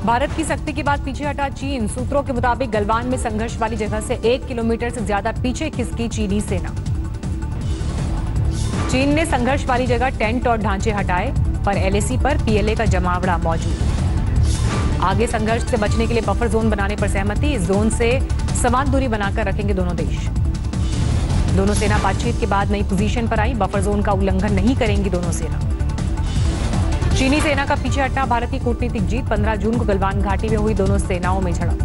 भारत की सख्ती के बाद पीछे हटा चीन। सूत्रों के मुताबिक गलवान में संघर्ष वाली जगह से 1 किलोमीटर से ज्यादा पीछे खिसकी चीनी सेना। चीन ने संघर्ष वाली जगह टेंट और ढांचे हटाए, पर एलएसी पर पीएलए का जमावड़ा मौजूद। आगे संघर्ष से बचने के लिए बफर जोन बनाने पर सहमति। इस जोन से समान दूरी बनाकर रखेंगे दोनों देश। दोनों सेना बातचीत के बाद नई पोजीशन पर आई। बफर जोन का उल्लंघन नहीं करेंगी दोनों सेना। चीनी सेना का पीछे हटना भारत की कूटनीतिक जीत। 15 जून को गलवान घाटी में हुई दोनों सेनाओं में झड़प।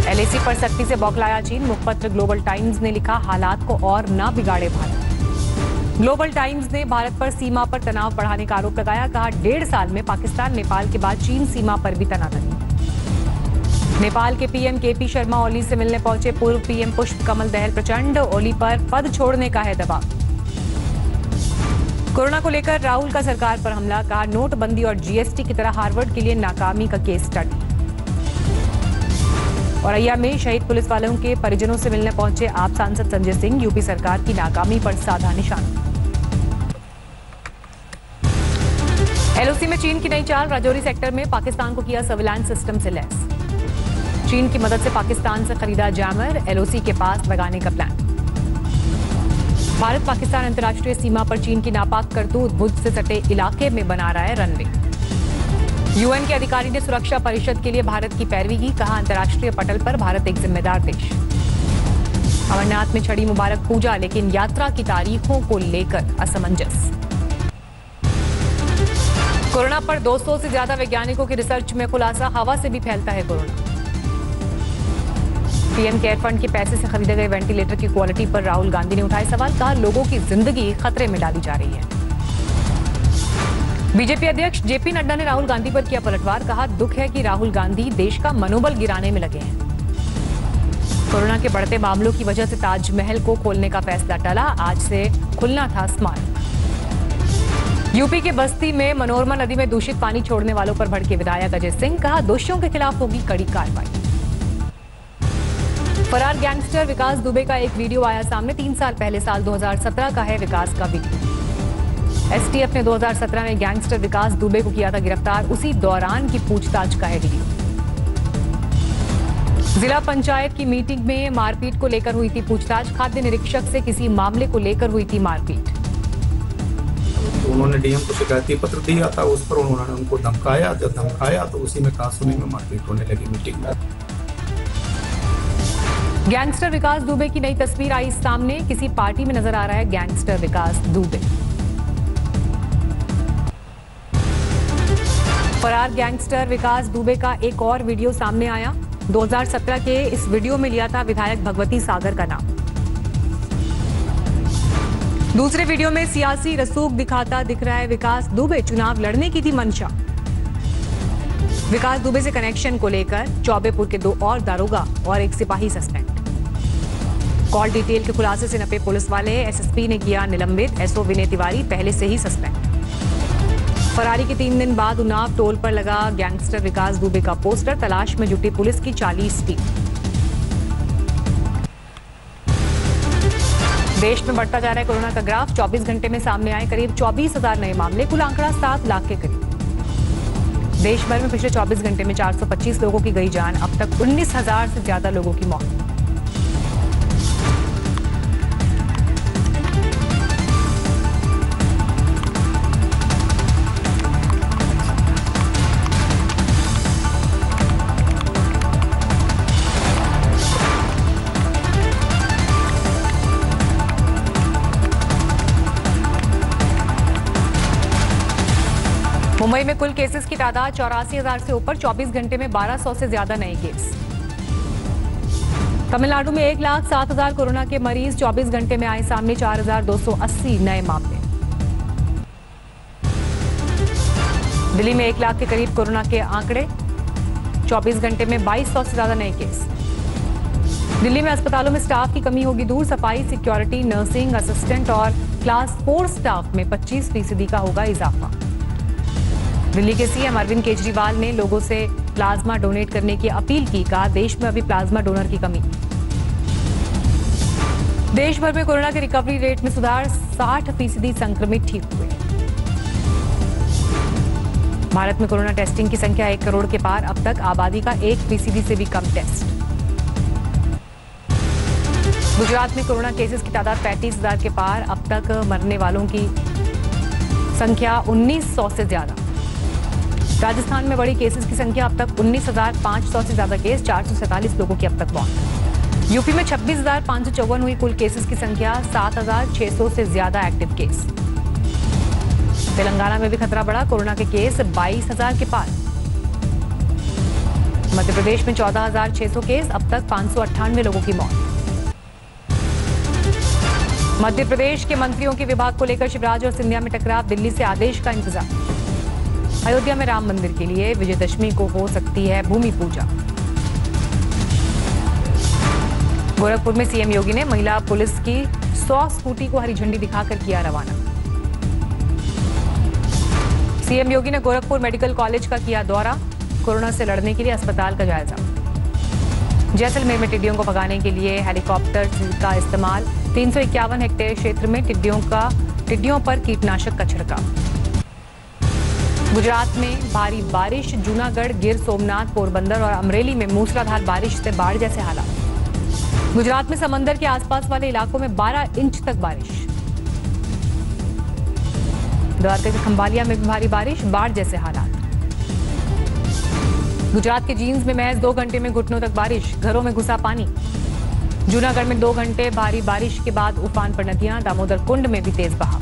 एलएसी पर सख्ती से बौखलाया चीन। मुखपत्र ग्लोबल टाइम्स ने लिखा, हालात को और न बिगाड़े भारत। ग्लोबल टाइम्स ने भारत पर सीमा पर तनाव बढ़ाने का आरोप लगाया। कहा, 1.5 साल में पाकिस्तान नेपाल के बाद चीन सीमा पर भी तनातनी। नेपाल के पीएम केपी शर्मा ओली से मिलने पहुंचे। पूर्व पीएम पुष्प कमल दहल प्रचंड। ओली पर पद छोड़ने का है दबाव। कोरोना को लेकर राहुल का सरकार पर हमला। कहा, नोटबंदी और जीएसटी की तरह हार्वर्ड के लिए नाकामी का केस स्टडी। औरैया में शहीद पुलिस वालों के परिजनों से मिलने पहुंचे आप सांसद संजय सिंह। यूपी सरकार की नाकामी पर साधा निशाना। एलओसी में चीन की नई चाल। राजौरी सेक्टर में पाकिस्तान को किया सर्विलांस सिस्टम से लैस। चीन की मदद से पाकिस्तान से खरीदा जैमर। एलओसी के पास लगाने का प्लान। भारत पाकिस्तान अंतर्राष्ट्रीय सीमा पर चीन की नापाक करतूत। भुज से सटे इलाके में बना रहा है रनवे। यूएन के अधिकारी ने सुरक्षा परिषद के लिए भारत की पैरवी की। कहा, अंतर्राष्ट्रीय पटल पर भारत एक जिम्मेदार देश। अमरनाथ में छड़ी मुबारक पूजा, लेकिन यात्रा की तारीखों को लेकर असमंजस। कोरोना पर 200 से ज्यादा वैज्ञानिकों की रिसर्च में खुलासा, हवा से भी फैलता है कोरोना। पीएम केयर फंड के पैसे से खरीदे गए वेंटिलेटर की क्वालिटी पर राहुल गांधी ने उठाए सवाल। कहा, लोगों की जिंदगी खतरे में डाली जा रही है। बीजेपी अध्यक्ष जेपी नड्डा ने राहुल गांधी पर किया पलटवार। कहा, दुख है कि राहुल गांधी देश का मनोबल गिराने में लगे हैं। कोरोना के बढ़ते मामलों की वजह से ताजमहल को खोलने का फैसला टला। आज से खुलना था स्मारक। यूपी के बस्ती में मनोरमा नदी में दूषित पानी छोड़ने वालों पर भड़के विधायक अजय सिंह। कहा, दोषियों के खिलाफ होगी कड़ी कार्रवाई। फरार गैंगस्टर विकास दुबे का एक वीडियो आया सामने। 3 साल पहले साल 2017 का है विकास का वीडियो। एसटीएफ ने 2017 में गैंगस्टर विकास दुबे को किया था गिरफ्तार। उसी दौरान की पूछताछ का है वीडियो। जिला पंचायत की मीटिंग में मारपीट को लेकर हुई थी पूछताछ। खाद्य निरीक्षक से किसी मामले को लेकर हुई थी मारपीट। उन्होंने डीएम को शिकायती पत्र दिया था, उस पर उन्होंने उनको धमकाया। जब धमकाया तो उसी में कासुनी में मारपीट होने लगी मीटिंग में। गैंगस्टर विकास दुबे की नई तस्वीर आई सामने। किसी पार्टी में नजर आ रहा है गैंगस्टर विकास दुबे। फरार गैंगस्टर विकास दुबे का एक और वीडियो सामने आया। 2017 के इस वीडियो में लिया था विधायक भगवती सागर का नाम। दूसरे वीडियो में सियासी रसूख दिखाता दिख रहा है विकास दुबे। चुनाव लड़ने की थी मंशा। विकास दुबे से कनेक्शन को लेकर चौबेपुर के 2 और दारोगा और एक सिपाही सस्पेंड। कॉल डिटेल के खुलासे से नपे पुलिस वाले। एसएसपी ने किया निलंबित। एसओ विनय तिवारी पहले से ही सस्पेंड। फरारी के 3 दिन बाद उन्नाव टोल पर लगा गैंगस्टर विकास दुबे का पोस्टर। तलाश में जुटी पुलिस की 40 टीम। देश में बढ़ता जा रहा है कोरोना का ग्राफ। 24 घंटे में सामने आए करीब 24,000 नए मामले। कुल आंकड़ा 7 लाख के करीब। देश भर में पिछले 24 घंटे में 425 लोगों की गई जान। अब तक 19,000 से ज्यादा लोगों की मौत। मुंबई में कुल केसेस की तादाद 84,000 से ऊपर। 24 घंटे में 1200 से ज्यादा नए केस। तमिलनाडु में 1,07,000 कोरोना के मरीज। 24 घंटे में आए सामने 4,280 नए मामले। दिल्ली में 1 लाख के करीब कोरोना के आंकड़े। 24 घंटे में 2,200 से ज्यादा नए केस। दिल्ली में अस्पतालों में स्टाफ की कमी होगी दूर। सफाई, सिक्योरिटी, नर्सिंग असिस्टेंट और क्लास 4 स्टाफ में 25% का होगा इजाफा। दिल्ली के सीएम अरविंद केजरीवाल ने लोगों से प्लाज्मा डोनेट करने की अपील की। कहा, देश में अभी प्लाज्मा डोनर की कमी। देश भर में कोरोना के रिकवरी रेट में सुधार। 60% संक्रमित ठीक हुए। भारत में कोरोना टेस्टिंग की संख्या 1 करोड़ के पार, अब तक आबादी का 1% से भी कम टेस्ट। गुजरात में कोरोना केसेस की तादाद 35,000 के पार, अब तक मरने वालों की संख्या 1900 से ज्यादा। राजस्थान में बढ़ी केसेस की संख्या, अब तक 19,500 से ज्यादा केस, 447 लोगों की अब तक मौत। यूपी में 26,554 हुई कुल केसेस की संख्या, 7,600 से ज्यादा एक्टिव केस। तेलंगाना में भी खतरा बढ़ा, कोरोना के केस 22,000 के पार। मध्य प्रदेश में 14,600 केस, अब तक 598 लोगों की मौत। मध्य प्रदेश के मंत्रियों के विभाग को लेकर शिवराज और सिंधिया में टकराव, दिल्ली से आदेश का इंतजार। अयोध्या में राम मंदिर के लिए विजयदशमी को हो सकती है भूमि पूजा। गोरखपुर में सीएम योगी ने महिला पुलिस की 100 स्कूटी को हरी झंडी दिखाकर किया रवाना। सीएम योगी ने गोरखपुर मेडिकल कॉलेज का किया दौरा, कोरोना से लड़ने के लिए अस्पताल का जायजा। जैसलमेर में टिड्डियों को भगाने के लिए हेलीकॉप्टर का इस्तेमाल, 351 हेक्टेयर क्षेत्र में टिड्डियों पर कीटनाशक का छिड़काव। गुजरात में भारी बारिश, जूनागढ़, गिर सोमनाथ, पोरबंदर और अमरेली में मूसलाधार बारिश से बाढ़ जैसे हालात। गुजरात में समंदर के आसपास वाले इलाकों में 12 इंच तक बारिश। द्वारका के खंभालिया में भी भारी बारिश, बाढ़ जैसे हालात। गुजरात के जींद में महज 2 घंटे में घुटनों तक बारिश, घरों में घुसा पानी। जूनागढ़ में 2 घंटे भारी बारिश के बाद उफान पर नदियां, दामोदर कुंड में भी तेज बहाव।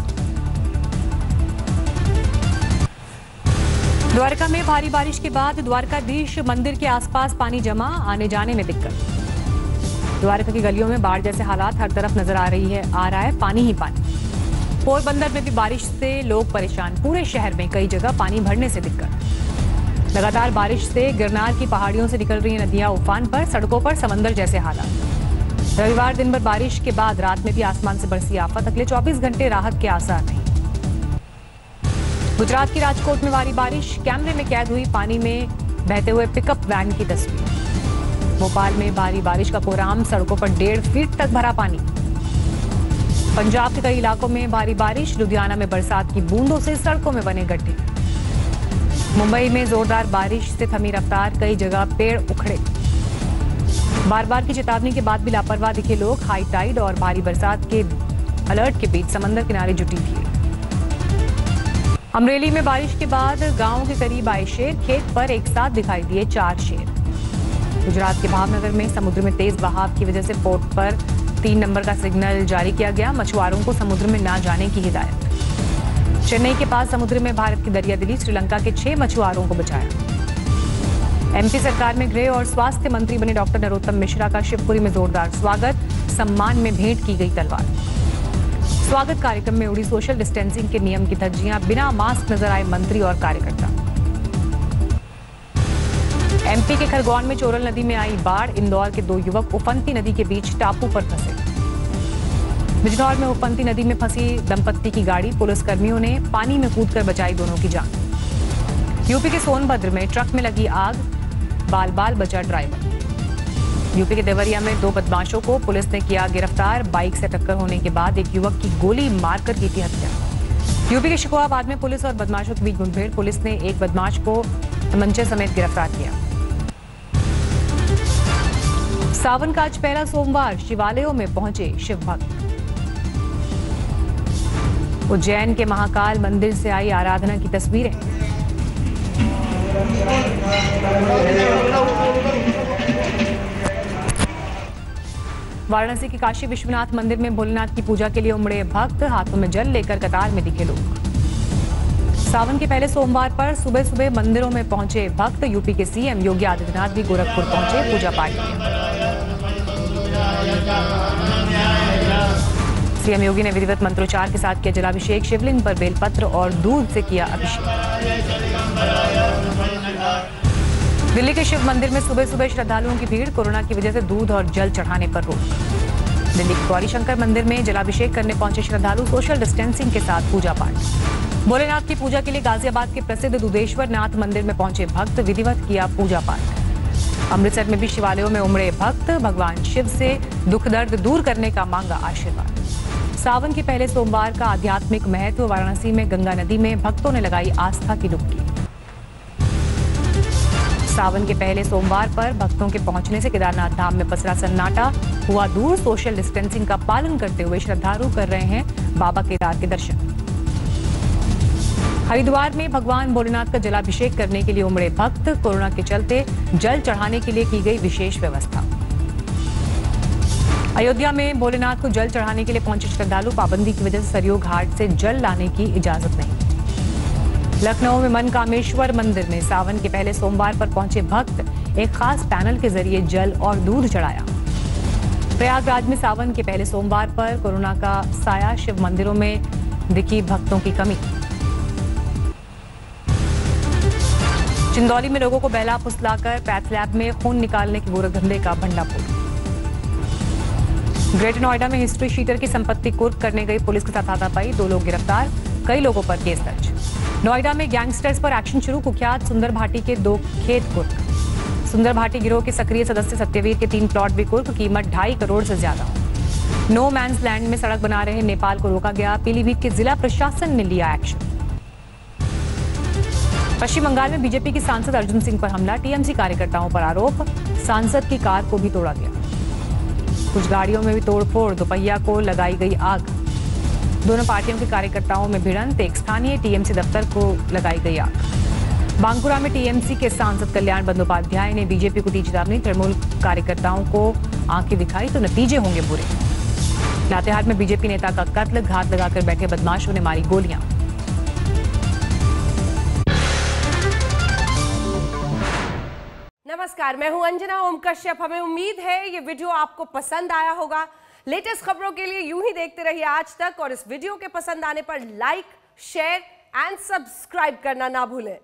द्वारका में भारी बारिश के बाद द्वारकाधीश मंदिर के आसपास पानी जमा, आने जाने में दिक्कत। द्वारका की गलियों में बाढ़ जैसे हालात हर तरफ नजर आ रहा है पानी ही पानी। पोरबंदर में भी बारिश से लोग परेशान, पूरे शहर में कई जगह पानी भरने से दिक्कत। लगातार बारिश से गिरनार की पहाड़ियों से निकल रही नदियां उफान पर, सड़कों पर समंदर जैसे हालात। रविवार दिन भर बारिश के बाद रात में भी आसमान से बरसी आफत, अगले 24 घंटे राहत के आसार नहीं। गुजरात की राजकोट में भारी बारिश, कैमरे में कैद हुई पानी में बहते हुए पिकअप वैन की तस्वीर। भोपाल में भारी बारिश का कोहराम, सड़कों पर 1.5 फीट तक भरा पानी। पंजाब के कई इलाकों में भारी बारिश, लुधियाना में बरसात की बूंदों से सड़कों में बने गड्ढे। मुंबई में जोरदार बारिश से थमी रफ्तार, कई जगह पेड़ उखड़े। बार बार की चेतावनी के बाद भी लापरवाह दिखे लोग, हाई टाइड और भारी बरसात के अलर्ट के बीच समंदर किनारे जुटी भीड़। अमरेली में बारिश के बाद गांव के करीब आए शेर, खेत पर एक साथ दिखाई दिए 4 शेर। गुजरात के भावनगर में समुद्र में तेज बहाव की वजह से पोर्ट पर 3 नंबर का सिग्नल जारी किया गया, मछुआरों को समुद्र में ना जाने की हिदायत। चेन्नई के पास समुद्र में भारत की दरियादिली, श्रीलंका के 6 मछुआरों को बचाया। एमपी सरकार में गृह और स्वास्थ्य मंत्री बने डॉक्टर नरोत्तम मिश्रा का शिवपुरी में जोरदार स्वागत, सम्मान में भेंट की गई तलवार। स्वागत कार्यक्रम में उड़ी सोशल डिस्टेंसिंग के नियम की धज्जियां, बिना मास्क नजर आए मंत्री और कार्यकर्ता। एमपी के खरगोन में चोरल नदी में आई बाढ़, इंदौर के 2 युवक उफनती नदी के बीच टापू पर फंसे। बिजनौर में उफनती नदी में फंसी दंपत्ति की गाड़ी, पुलिसकर्मियों ने पानी में कूदकर बचाई दोनों की जान। यूपी के सोनभद्र में ट्रक में लगी आग, बाल बाल बचा ड्राइवर। यूपी के देवरिया में 2 बदमाशों को पुलिस ने किया गिरफ्तार, बाइक से टक्कर होने के बाद एक युवक की गोली मारकर की थी हत्या। यूपी के शिकोहाबाद में पुलिस और बदमाशों के बीच मुठभेड़, पुलिस ने एक बदमाश को तमंचे समेत गिरफ्तार किया। सावन का आज पहला सोमवार, शिवालयों में पहुंचे शिव भक्त। उज्जैन के महाकाल मंदिर से आई आराधना की तस्वीरें। वाराणसी के काशी विश्वनाथ मंदिर में भोलेनाथ की पूजा के लिए उमड़े भक्त, हाथों में जल लेकर कतार में दिखे लोग। सावन के पहले सोमवार पर सुबह सुबह मंदिरों में पहुंचे भक्त। यूपी के सीएम योगी आदित्यनाथ भी गोरखपुर पहुंचे, पूजा पाठ किया। सीएम योगी ने विधिवत मंत्रोच्चार के साथ किया जलाभिषेक, शिवलिंग पर बेलपत्र और दूध से किया अभिषेक। दिल्ली के शिव मंदिर में सुबह सुबह श्रद्धालुओं की भीड़, कोरोना की वजह से दूध और जल चढ़ाने पर रोक। दिल्ली के गौरीशंकर मंदिर में जलाभिषेक करने पहुंचे श्रद्धालु, सोशल डिस्टेंसिंग के साथ पूजा पाठ। भोलेनाथ की पूजा के लिए गाजियाबाद के प्रसिद्ध दुधेश्वर नाथ मंदिर में पहुंचे भक्त, विधिवत किया पूजा पाठ। अमृतसर में भी शिवालयों में उमड़े भक्त, भगवान शिव से दुख दर्द दूर करने का मांगा आशीर्वाद। सावन के पहले सोमवार का आध्यात्मिक महत्व, वाराणसी में गंगा नदी में भक्तों ने लगाई आस्था की डुबकी। सावन के पहले सोमवार पर भक्तों के पहुंचने से केदारनाथ धाम में पसरा सन्नाटा। हुआ दूर, सोशल डिस्टेंसिंग का पालन करते हुए श्रद्धालु कर रहे हैं बाबा केदार के दर्शन। हरिद्वार में भगवान भोलेनाथ का जलाभिषेक करने के लिए उमड़े भक्त। कोरोना के चलते जल चढ़ाने के लिए की गई विशेष व्यवस्था। अयोध्या में भोलेनाथ को जल चढ़ाने के लिए पहुंचे श्रद्धालु। पाबंदी की वजह से सरयू घाट से जल लाने की इजाजत नहीं। लखनऊ में मनकामेश्वर मंदिर में सावन के पहले सोमवार पर पहुंचे भक्त एक खास पैनल के जरिए जल और दूध चढ़ाया। प्रयागराज में सावन के पहले सोमवार पर कोरोना का साया, शिव मंदिरों में दिखी भक्तों की कमी। चिंदौली में लोगों को बहला फुसलाकर पैथ लैब में खून निकालने के गोरखधंधे का भंडाफोड़। ग्रेटर नोएडा में हिस्ट्री शीटर की संपत्ति कुर्क करने गई पुलिस के साथ हाथापाई। 2 लोग गिरफ्तार, कई लोगों पर केस दर्ज। नोएडा में गैंगस्टर्स पर एक्शन शुरू। कुख्यात सुंदर भाटी के 2 खेत कुर्क। सुंदर भाटी गिरोह के सक्रिय सदस्य सत्यवीर के 3 प्लॉट भी कुर्क। कीमत 2.5 करोड़ से ज्यादा। नो मैंस लैंड में सड़क बना रहे नेपाल को रोका गया। पीलीभीत के जिला प्रशासन ने लिया एक्शन। पश्चिम बंगाल में बीजेपी के सांसद अर्जुन सिंह पर हमला। टीएमसी कार्यकर्ताओं पर आरोप, सांसद की कार को भी तोड़ा गया। कुछ गाड़ियों में भी तोड़फोड़, दोपहिया को लगाई गई आग। दोनों पार्टियों के कार्यकर्ताओं में भिड़ंत। एक स्थानीय टीएमसी दफ्तर को लगाई गई आग। बांकुरा में टीएमसी के सांसद कल्याण बंदोपाध्याय ने बीजेपी को दी चेतावनी। तृणमूल कार्यकर्ताओं को आंखें दिखाई तो नतीजे होंगे बुरे। लातेहार में बीजेपी नेता का कत्ल। घात लगाकर बैठे बदमाशों ने मारी गोलियां। नमस्कार, मैं हूं अंजना ओम कश्यप। हमें उम्मीद है ये वीडियो आपको पसंद आया होगा। लेटेस्ट खबरों के लिए यूं ही देखते रहिए आज तक, और इस वीडियो के पसंद आने पर लाइक, शेयर एंड सब्सक्राइब करना ना भूलें।